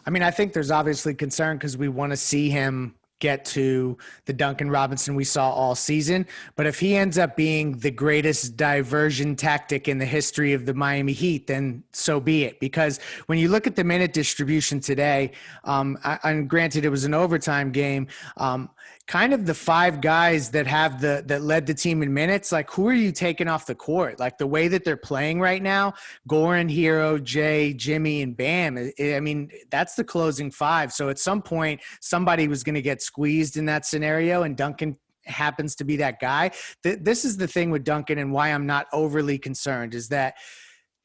I mean, I think there's obviously concern because we want to see him get to the Duncan Robinson we saw all season. But if he ends up being the greatest diversion tactic in the history of the Miami Heat, then so be it. Because when you look at the minute distribution today, and granted it was an overtime game, kind of the 5 guys that led the team in minutes, like who are you taking off the court? Like the way that they're playing right now, Goran, Herro, Jay, Jimmy, and Bam. I mean, that's the closing 5. So at some point, somebody was going to get squeezed in that scenario, and Duncan happens to be that guy. This is the thing with Duncan, and why I'm not overly concerned is that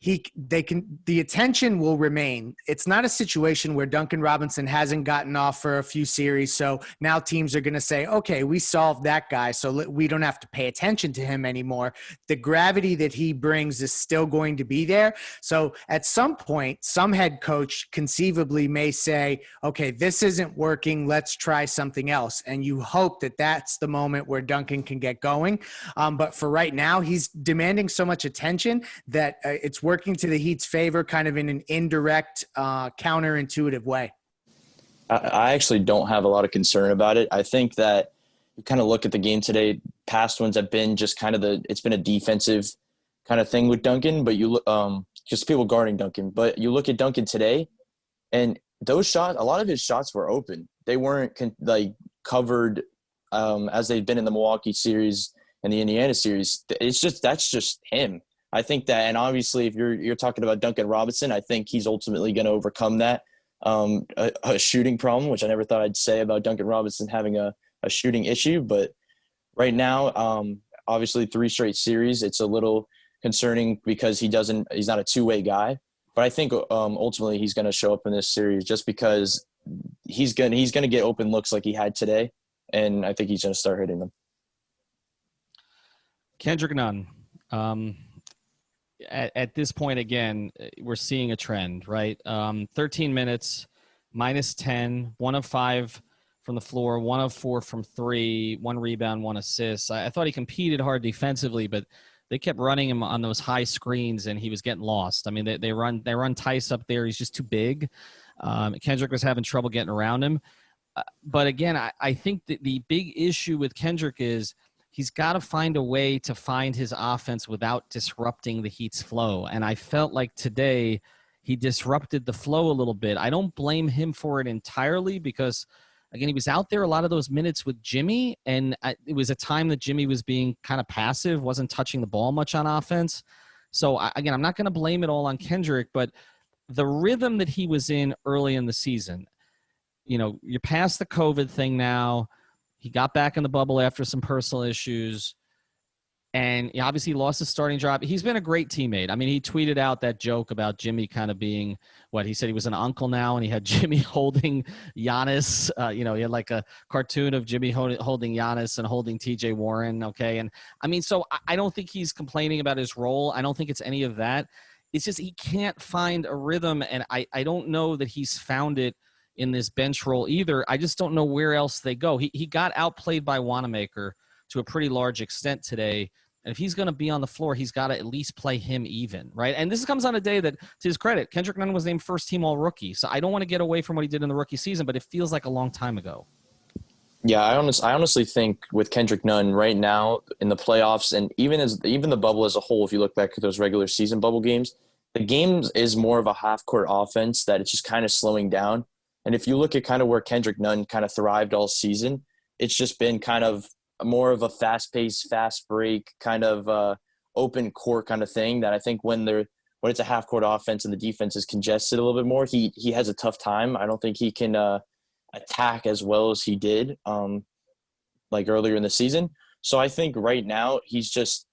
the attention will remain. It's not a situation where Duncan Robinson hasn't gotten off for a few series. So now teams are going to say, okay, we solved that guy, so we don't have to pay attention to him anymore. The gravity that he brings is still going to be there. So at some point, some head coach conceivably may say, okay, this isn't working. Let's try something else. And you hope that that's the moment where Duncan can get going. But for right now, he's demanding so much attention that it's working to the Heat's favor, kind of in an indirect, counterintuitive way. I actually don't have a lot of concern about it. I think that you kind of look at the game today, past ones have been just kind of it's been a defensive kind of thing with Duncan, but you look, just people guarding Duncan, but you look at Duncan today and those shots, a lot of his shots were open. They weren't covered as they've been in the Milwaukee series and the Indiana series. That's just him. I think that, and obviously if you're talking about Duncan Robinson, I think he's ultimately going to overcome that, a shooting problem, which I never thought I'd say about Duncan Robinson having a shooting issue. But right now, obviously 3 straight series, it's a little concerning because he's not a two-way guy. But I think ultimately he's going to show up in this series just because he's going to get open looks like he had today, and I think he's going to start hitting them. Kendrick Nunn. At this point, again, we're seeing a trend, right? 13 minutes, -10, 1 of 5 from the floor, 1 of 4 from 3, 1 rebound, 1 assist. I thought he competed hard defensively, but they kept running him on those high screens, and he was getting lost. I mean, they run Tice up there. He's just too big. Kendrick was having trouble getting around him. But again, I think that the big issue with Kendrick is he's got to find a way to find his offense without disrupting the Heat's flow. And I felt like today he disrupted the flow a little bit. I don't blame him for it entirely because, again, he was out there a lot of those minutes with Jimmy, and it was a time that Jimmy was being kind of passive, wasn't touching the ball much on offense. So, again, I'm not going to blame it all on Kendrick, but the rhythm that he was in early in the season, you're past the COVID thing now. He got back in the bubble after some personal issues, and he obviously lost his starting job. He's been a great teammate. I mean, he tweeted out that joke about Jimmy kind of being he said he was an uncle now, and he had Jimmy holding Giannis. He had like a cartoon of Jimmy holding Giannis and holding TJ Warren. Okay. And I mean, so I don't think he's complaining about his role. I don't think it's any of that. It's just he can't find a rhythm, and I don't know that he's found it in this bench role either. I just don't know where else they go. He got outplayed by Wanamaker to a pretty large extent today. And if he's going to be on the floor, he's got to at least play him even, right? And this comes on a day that, to his credit, Kendrick Nunn was named first-team All-Rookie. So I don't want to get away from what he did in the rookie season, but it feels like a long time ago. Yeah, I honestly think with Kendrick Nunn right now in the playoffs, and even the bubble as a whole, if you look back at those regular season bubble games, the game is more of a half-court offense that it's just kind of slowing down. And if you look at kind of where Kendrick Nunn kind of thrived all season, it's just been kind of more of a fast-paced, fast break, kind of open court kind of thing that I think when it's a half-court offense and the defense is congested a little bit more, he has a tough time. I don't think he can attack as well as he did like earlier in the season. So I think right now he's just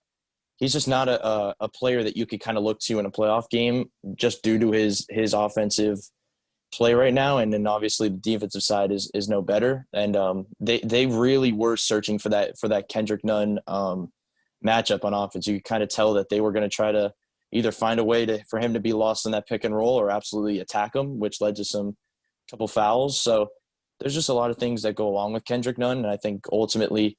not a player that you could kind of look to in a playoff game just due to his offensive play right now. And then obviously the defensive side is no better. And they really were searching for that Kendrick Nunn matchup on offense. You could kind of tell that they were going to try to either find a way for him to be lost in that pick and roll or absolutely attack him, which led to couple fouls. So there's just a lot of things that go along with Kendrick Nunn. And I think ultimately,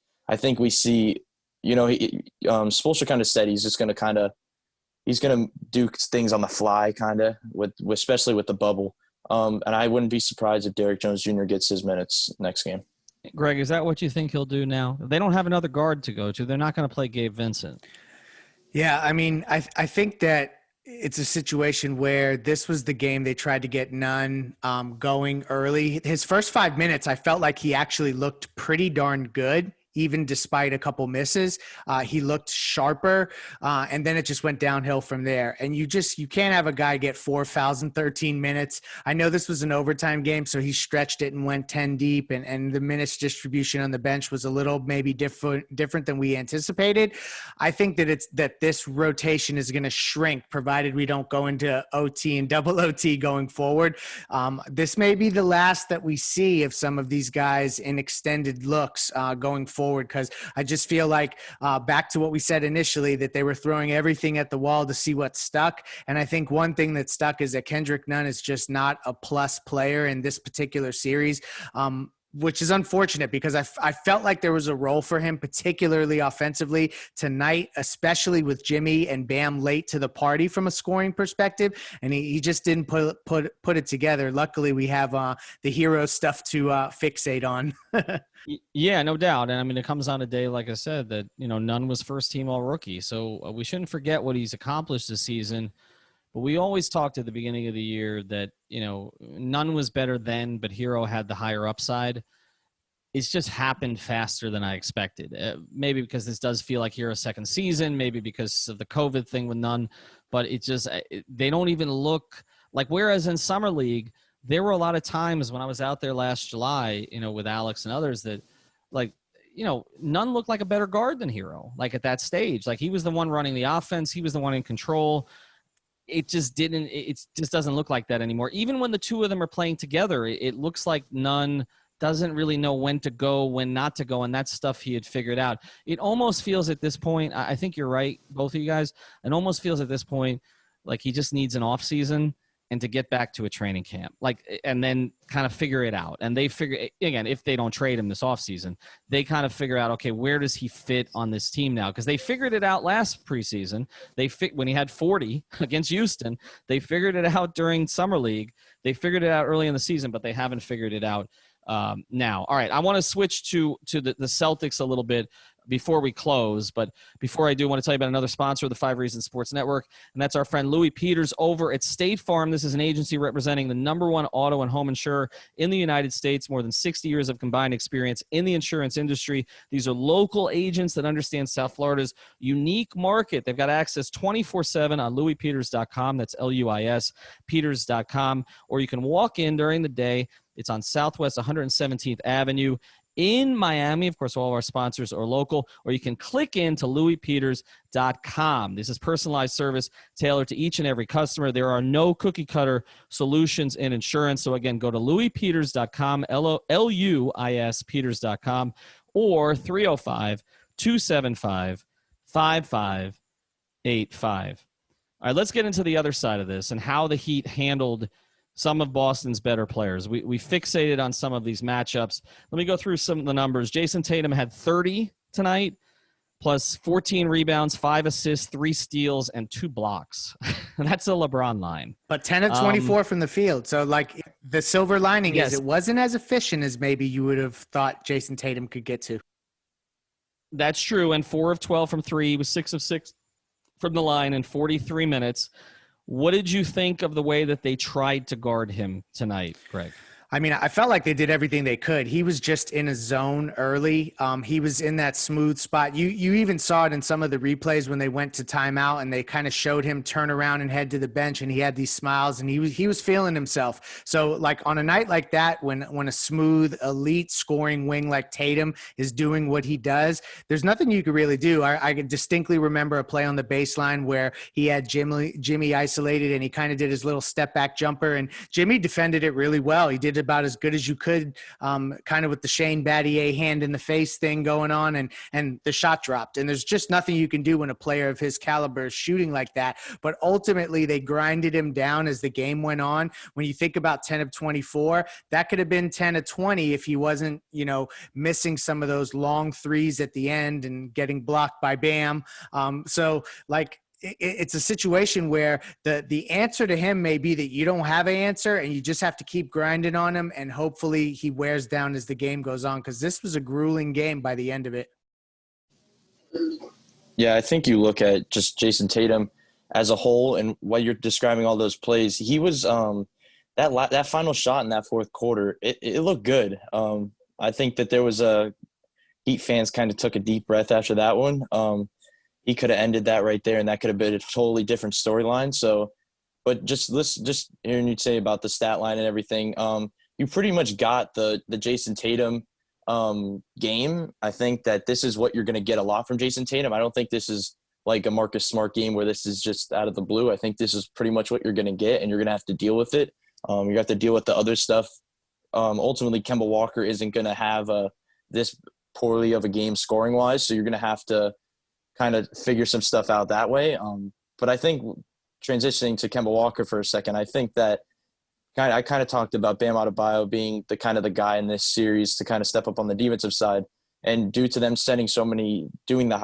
we see, Spoelstra kind of said he's just going to do things on the fly kind of especially with the bubble. And I wouldn't be surprised if Derrick Jones Jr. gets his minutes next game. Greg, is that what you think he'll do now? They don't have another guard to go to. They're not going to play Gabe Vincent. Yeah, I mean, I think that it's a situation where this was the game they tried to get Nunn going early. His first 5 minutes, I felt like he actually looked pretty darn good. Even despite a couple misses, he looked sharper, and then it just went downhill from there. And you can't have a guy get 4 fouls in 13 minutes. I know this was an overtime game, so he stretched it and went 10 deep, and the minutes distribution on the bench was a little maybe different than we anticipated. I think that this rotation is going to shrink, provided we don't go into OT and double OT going forward. This may be the last that we see of some of these guys in extended looks going forward, because I just feel like back to what we said initially, that they were throwing everything at the wall to see what stuck. And I think one thing that stuck is that Kendrick Nunn is just not a plus player in this particular series, which is unfortunate because I felt like there was a role for him, particularly offensively tonight, especially with Jimmy and Bam late to the party from a scoring perspective. And he just didn't put it together. Luckily, we have the Herro stuff to fixate on. Yeah, no doubt. And I mean, it comes on a day, like I said, that, Nunn was first team all rookie. So we shouldn't forget what he's accomplished this season. But we always talked at the beginning of the year that, Nunn was better then, but Herro had the higher upside. It's just happened faster than I expected. Maybe because this does feel like Herro's second season, maybe because of the COVID thing with Nunn. But they don't even look like, whereas in Summer League, there were a lot of times when I was out there last July, with Alex and others that, Nunn looked like a better guard than Herro, like at that stage. Like he was the one running the offense. He was the one in control. It just doesn't look like that anymore. Even when the two of them are playing together, it looks like Nunn doesn't really know when to go, when not to go, and that's stuff he had figured out. It almost feels at this point, I think you're right, both of you guys, it almost feels at this point like he just needs an off season and to get back to a training camp, and then kind of figure it out. And they figure, again, if they don't trade him this offseason, they kind of figure out, okay, where does he fit on this team now? Because they figured it out last preseason. When he had 40 against Houston, they figured it out during Summer League. They figured it out early in the season, but they haven't figured it out now. All right, I want to switch to the Celtics a little bit. before we close. But before I do, I want to tell you about another sponsor of the 5 Reasons Sports Network, and that's our friend Louis Peters over at State Farm. This is an agency representing the #1 auto and home insurer in the United States, more than 60 years of combined experience in the insurance industry. These are local agents that understand South Florida's unique market. They've got access 24/7 on louispeters.com. That's LUIS, Peters.com. Or you can walk in during the day. It's on Southwest 117th Avenue in Miami. Of course, all of our sponsors are local. Or you can click into louispeters.com. This is personalized service tailored to each and every customer. There are no cookie-cutter solutions in insurance. So, again, go to louispeters.com, LUIS Peters.com, or 305-275-5585. All right, let's get into the other side of this and how the Heat handled some of Boston's better players. We fixated on some of these matchups. Let me go through some of the numbers. Jayson Tatum had 30 tonight, plus 14 rebounds, 5 assists, 3 steals, and 2 blocks. That's a LeBron line. But 10 of 24 from the field. So, like, the silver lining is it wasn't as efficient as maybe you would have thought Jayson Tatum could get to. That's true, and 4 of 12 from 3. He was 6 of 6 from the line in 43 minutes. What did you think of the way that they tried to guard him tonight, Greg? I mean, I felt like they did everything they could. He was just in a zone early. He was in that smooth spot. You even saw it in some of the replays when they went to timeout and they kind of showed him turn around and head to the bench, and he had these smiles and he was feeling himself. So, like, on a night like that, when a smooth, elite scoring wing like Tatum is doing what he does, there's nothing you could really do. I can distinctly remember a play on the baseline where he had Jimmy isolated and he kind of did his little step back jumper, and Jimmy defended it really well. He did about as good as you could, kind of with the Shane Battier hand in the face thing going on, and the shot dropped. And there's just nothing you can do when a player of his caliber is shooting like that. But ultimately, they grinded him down as the game went on. When you think about 10 of 24, that could have been 10 of 20 if he wasn't, missing some of those long threes at the end and getting blocked by Bam. It's a situation where the answer to him may be that you don't have an answer and you just have to keep grinding on him, and hopefully he wears down as the game goes on, because this was a grueling game by the end of it. Yeah, I think you look at just Jayson Tatum as a whole, and while you're describing all those plays, he was that final shot in that fourth quarter, it looked good. I think that there was Heat fans kind of took a deep breath after that one. He could have ended that right there, and that could have been a totally different storyline. So, but just hearing you say about the stat line and everything, you pretty much got the Jayson Tatum game. I think that this is what you're going to get a lot from Jayson Tatum. I don't think this is like a Marcus Smart game where this is just out of the blue. I think this is pretty much what you're going to get, and you're going to have to deal with it. You have to deal with the other stuff. Ultimately, Kemba Walker isn't going to have this poorly of a game scoring-wise, so you're going to have to kind of figure some stuff out that way. But I think transitioning to Kemba Walker for a second, I think that I kind of talked about Bam Adebayo being the guy in this series to kind of step up on the defensive side. And due to them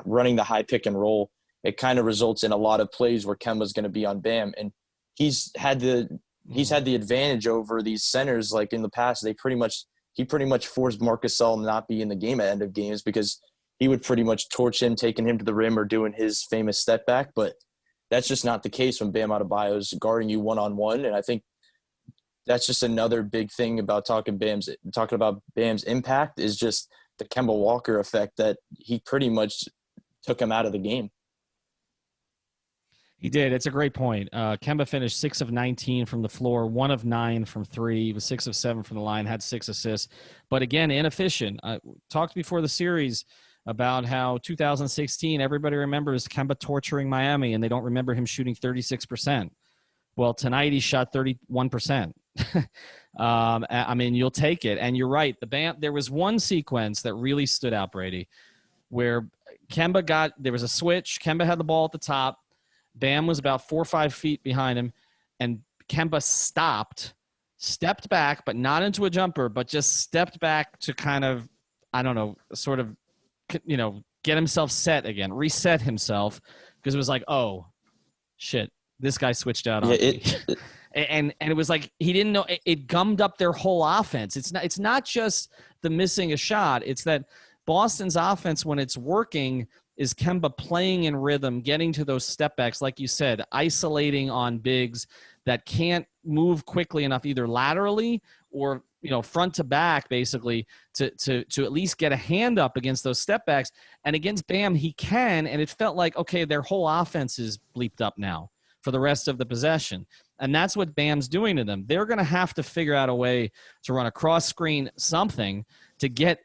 running the high pick and roll, it kind of results in a lot of plays where Kemba's going to be on Bam. And he's had the advantage over these centers. Like in the past, he pretty much forced Marc Gasol not be in the game at end of games because he would pretty much torch him, taking him to the rim or doing his famous step back. But that's just not the case when Bam Adebayo's guarding you one-on-one. And I think that's just another big thing about talking about Bam's impact is just the Kemba Walker effect, that he pretty much took him out of the game. He did. It's a great point. Kemba finished 6 of 19 from the floor, 1 of 9 from 3. He was 6 of 7 from the line, had 6 assists. But again, inefficient. I talked before the series about how 2016, everybody remembers Kemba torturing Miami, and they don't remember him shooting 36%. Well, tonight he shot 31%. I mean, you'll take it. And you're right. There was one sequence that really stood out, Brady, where there was a switch. Kemba had the ball at the top. Bam was about 4 or 5 feet behind him, and Kemba stepped back, but not into a jumper, but just stepped back to kind of, sort of, get himself set again, reset himself, because it was like, oh, shit, this guy switched out on me. And it was like he didn't know. It gummed up their whole offense. It's not just the missing a shot. It's that Boston's offense, when it's working, is Kemba playing in rhythm, getting to those step backs, like you said, isolating on bigs that can't move quickly enough, either laterally or front to back, basically, to at least get a hand up against those step backs. And against Bam, he can, and it felt like, okay, their whole offense is bleeped up now for the rest of the possession. And that's what Bam's doing to them. They're going to have to figure out a way to run a cross screen, something to get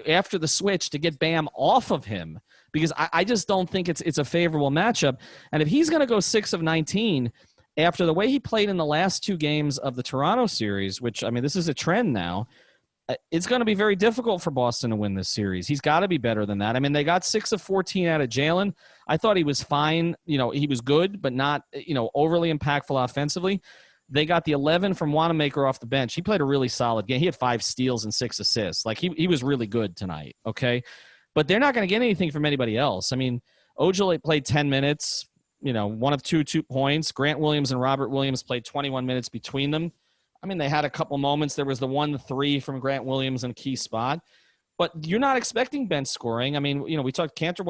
after the switch, to get Bam off of him, because I just don't think it's a favorable matchup. And if he's going to go 6 of 19 after the way he played in the last 2 games of the Toronto series, which, I mean, this is a trend now, it's going to be very difficult for Boston to win this series. He's got to be better than that. I mean, they got 6 of 14 out of Jaylen. I thought he was fine. He was good, but not, overly impactful offensively. They got the 11 from Wanamaker off the bench. He played a really solid game. He had 5 steals and 6 assists. Like, he was really good tonight, okay? But they're not going to get anything from anybody else. I mean, Ojale played 10 minutes, 1 of 2 points. Grant Williams and Robert Williams played 21 minutes between them. I mean, they had a couple moments. There was the 1-3 from Grant Williams in a key spot. But you're not expecting bench scoring. I mean, we talked Cantor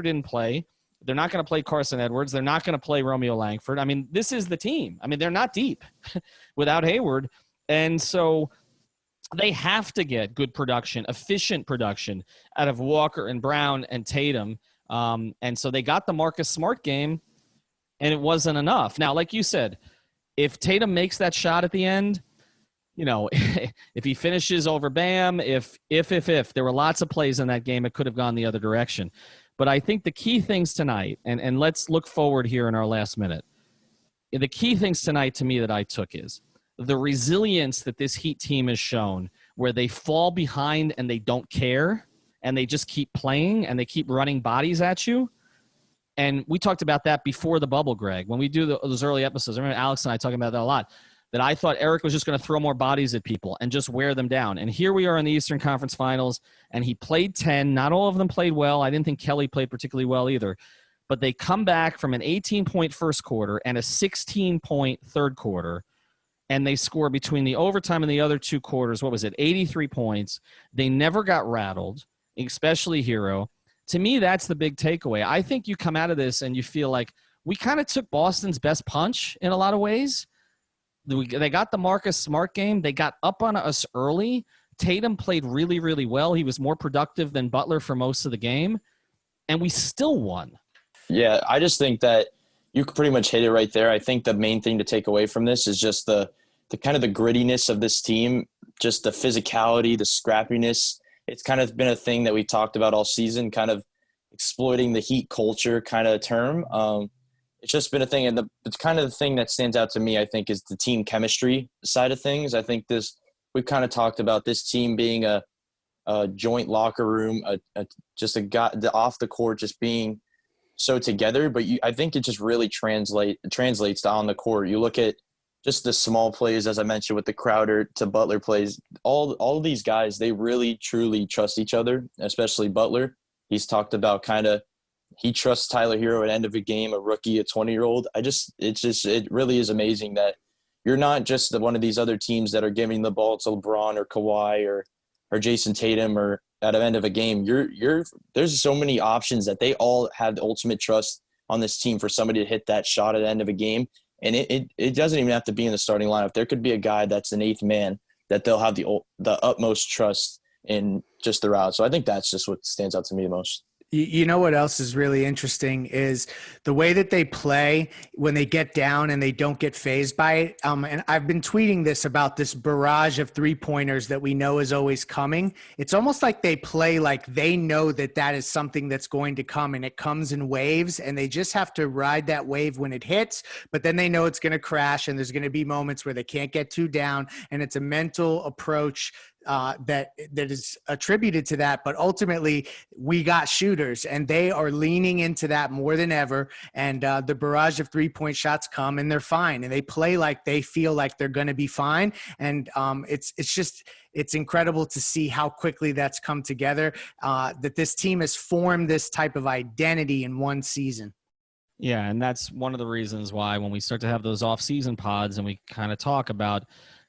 didn't play. They're not going to play Carson Edwards. They're not going to play Romeo Langford. I mean, this is the team. I mean, they're not deep without Hayward. And so they have to get good production, efficient production out of Walker and Brown and Tatum. And so they got the Marcus Smart game, and it wasn't enough. Now, like you said, if Tatum makes that shot at the end, if he finishes over Bam, if there were lots of plays in that game, it could have gone the other direction. But I think the key things tonight, and let's look forward here in our last minute. The key things tonight to me that I took is the resilience that this Heat team has shown, where they fall behind and they don't care, and they just keep playing and they keep running bodies at you. And we talked about that before the bubble, Greg. When we do those early episodes, I remember Alex and I talking about that a lot, that I thought Eric was just going to throw more bodies at people and just wear them down. And here we are in the Eastern Conference Finals, and he played 10. Not all of them played well. I didn't think Kelly played particularly well either. But they come back from an 18-point first quarter and a 16-point third quarter, and they score between the overtime and the other 2 quarters, 83 points. They never got rattled, especially Herro. To me, that's the big takeaway. I think you come out of this and you feel like we kind of took Boston's best punch in a lot of ways. They got the Marcus Smart game. They got up on us early. Tatum played really, really well. He was more productive than Butler for most of the game, and we still won. Yeah, I just think that you pretty much hit it right there. I think the main thing to take away from this is just the kind of the grittiness of this team, just the physicality, the scrappiness. It's kind of been a thing that we talked about all season, kind of exploiting the Heat culture kind of term. It's just been a thing, and it's kind of the thing that stands out to me, I think, is the team chemistry side of things. I think we've kind of talked about this team being a joint locker room, just a guy off the court just being so together. But I think it just really translates to on the court. You look at just the small plays, as I mentioned, with the Crowder to Butler plays. All of these guys, they really truly trust each other, especially Butler. He's talked about he trusts Tyler Herro at the end of a game, a rookie, a 20-year-old. It really is amazing that you're not just one of these other teams that are giving the ball to LeBron or Kawhi or Jayson Tatum or at the end of a game. There's so many options that they all have the ultimate trust on this team for somebody to hit that shot at the end of a game. And it doesn't even have to be in the starting lineup. There could be a guy that's an 8th man that they'll have the utmost trust in just throughout. So I think that's just what stands out to me the most. You know what else is really interesting is the way that they play when they get down and they don't get fazed by it. And I've been tweeting this about this barrage of 3-pointers that we know is always coming. It's almost like they play like they know that is something that's going to come, and it comes in waves, and they just have to ride that wave when it hits. But then they know it's going to crash, and there's going to be moments where they can't get too down, and it's a mental approach that is attributed to that. But ultimately, we got shooters, and they are leaning into that more than ever. And the barrage of 3-point shots come, and they're fine, and they play like they feel like they're going to be fine. And it's incredible to see how quickly that's come together, that this team has formed this type of identity in one season. Yeah, and that's one of the reasons why when we start to have those off-season pods and we kind of talk about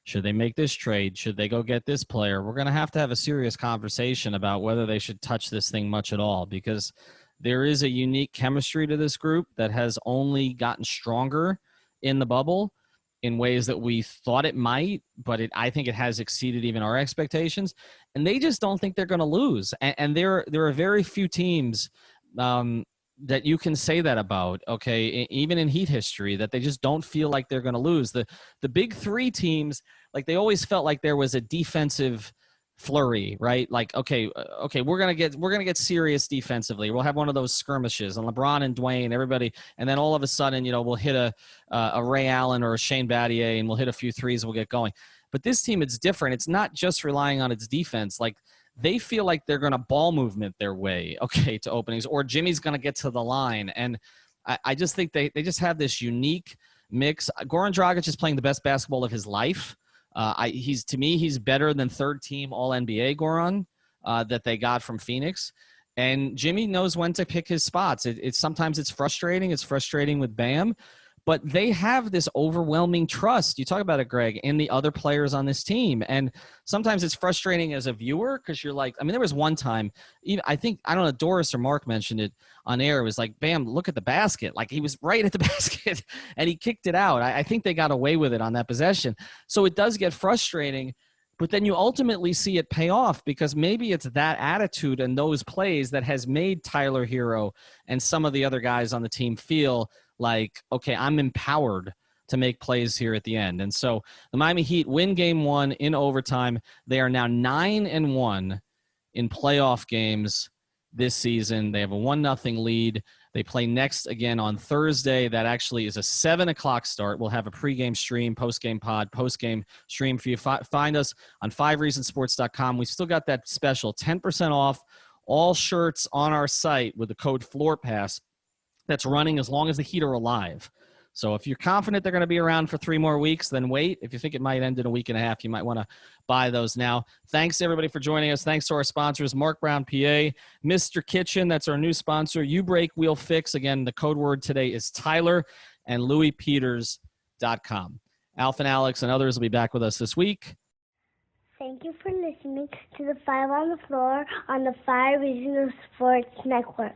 Should they make this trade? Should they go get this player? We're going to have a serious conversation about whether they should touch this thing much at all, because there is a unique chemistry to this group that has only gotten stronger in the bubble in ways that we thought it might, but I think it has exceeded even our expectations. And they just don't think they're going to lose. And there are very few teams that you can say that about, okay, even in Heat history, that they just don't feel like they're going to lose. The big three teams, like, they always felt like there was a defensive flurry, right? Like, okay, we're gonna get serious defensively. We'll have one of those skirmishes, and LeBron and Dwayne, everybody, and then all of a sudden, we'll hit a Ray Allen or a Shane Battier, and we'll hit a few threes, and we'll get going. But this team, it's different. It's not just relying on its defense. Like, they feel like they're going to ball movement their way, okay, to openings, or Jimmy's going to get to the line. And I just think they just have this unique mix. Goran Dragic is playing the best basketball of his life. To me, he's better than third team All NBA Goran that they got from Phoenix. And Jimmy knows when to pick his spots. Sometimes it's frustrating. It's frustrating with Bam. But they have this overwhelming trust. You talk about it, Greg, in the other players on this team. And sometimes it's frustrating as a viewer because you're like, there was one time, I don't know, Doris or Mark mentioned it on air. It was like, Bam, look at the basket. Like, he was right at the basket and he kicked it out. I think they got away with it on that possession. So it does get frustrating. But then you ultimately see it pay off, because maybe it's that attitude and those plays that has made Tyler Herro and some of the other guys on the team feel like, okay, I'm empowered to make plays here at the end. And so the Miami Heat win game one in overtime. They are now 9-1 in playoff games this season. They have a 1-0 lead. They play next again on Thursday. That actually is a 7:00 start. We'll have a pregame stream, postgame pod, postgame stream for you. Find us on 5reasonsports.com. We've still got that special 10% off all shirts on our site with the code FLOORPASS. That's running as long as the Heat are alive. So if you're confident they're going to be around for 3 more weeks, then wait. If you think it might end in a week and a half, you might want to buy those now. Thanks, everybody, for joining us. Thanks to our sponsors, Mark Brown, PA, Mr. Kitchen, that's our new sponsor, You Break, We'll Fix. Again, the code word today is Tyler, and LouisPeters.com. Alf and Alex and others will be back with us this week. Thank you for listening to the 5 on the Floor on the 5 Regional Sports Network.